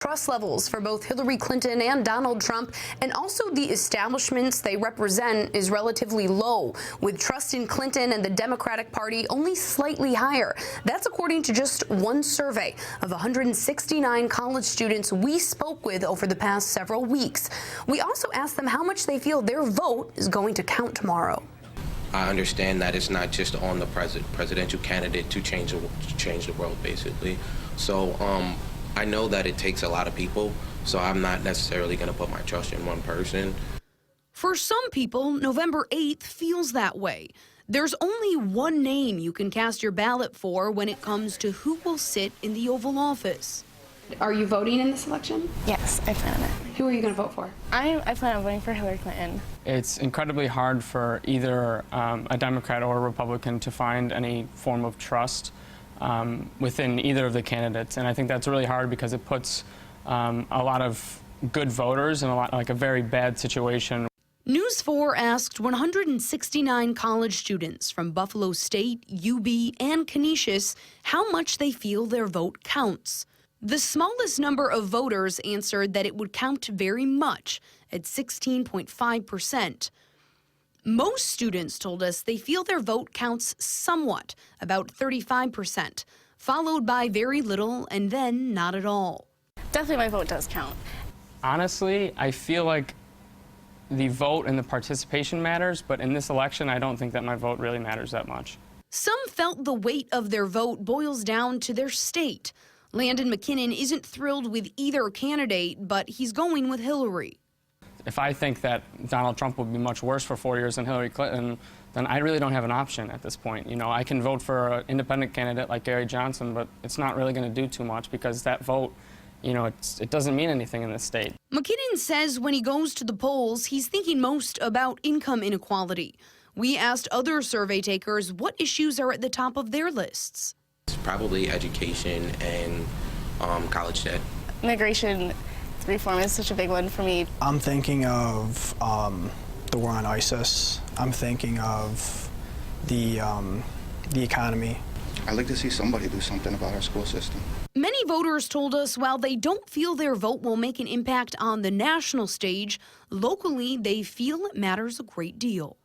Trust levels for both Hillary Clinton and Donald Trump, and also the establishments they represent, is relatively low, with trust in Clinton and the Democratic Party only slightly higher. That's according to just one survey of 169 college students we spoke with over the past several weeks. We also asked them how much they feel their vote is going to count tomorrow. I understand that it's not just on the presidential candidate to change the world, basically. So I know that it takes a lot of people, so I'm not necessarily going to put my trust in one person. For some people, November 8th feels that way. There's only one name you can cast your ballot for when it comes to who will sit in the Oval Office. Are you voting in this election? Yes, I plan on it. Who are you going to vote for? I plan on voting for Hillary Clinton. It's incredibly hard for either a Democrat or a Republican to find any form of trust within either of the candidates, and I think that's really hard because it puts a lot of good voters in a very bad situation. News 4 asked 169 college students from Buffalo State, UB, and Canisius how much they feel their vote counts. The smallest number of voters answered that it would count very much, at 16.5%. Most students told us they feel their vote counts somewhat, about 35%, followed by very little and then not at all. Definitely my vote does count. Honestly, I feel like the vote and the participation matters, but in this election, I don't think that my vote really matters that much. Some felt the weight of their vote boils down to their state. Landon McKinnon isn't thrilled with either candidate, but he's going with Hillary. If I think that Donald Trump would be much worse for 4 years than Hillary Clinton, then I really don't have an option at this point. You know, I can vote for an independent candidate like Gary Johnson, but it's not really going to do too much because that vote, you know, it doesn't mean anything in this state. McKinnon says when he goes to the polls, he's thinking most about income inequality. We asked other survey takers what issues are at the top of their lists. It's probably education and college debt. Immigration reform is such a big one for me. I'm thinking of the war on ISIS. I'm thinking of the economy. I'd like to see somebody do something about our school system. Many voters told us while they don't feel their vote will make an impact on the national stage, locally they feel it matters a great deal.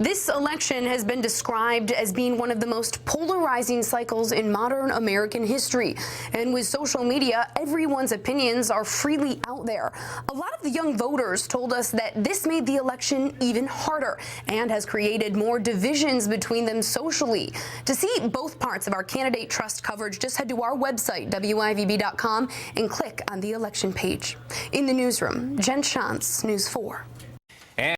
This election has been described as being one of the most polarizing cycles in modern American history. And with social media, everyone's opinions are freely out there. A lot of the young voters told us that this made the election even harder and has created more divisions between them socially. To see both parts of our candidate trust coverage, just head to our website, WIVB.com, and click on the election page. In the newsroom, Jen Shantz, News 4.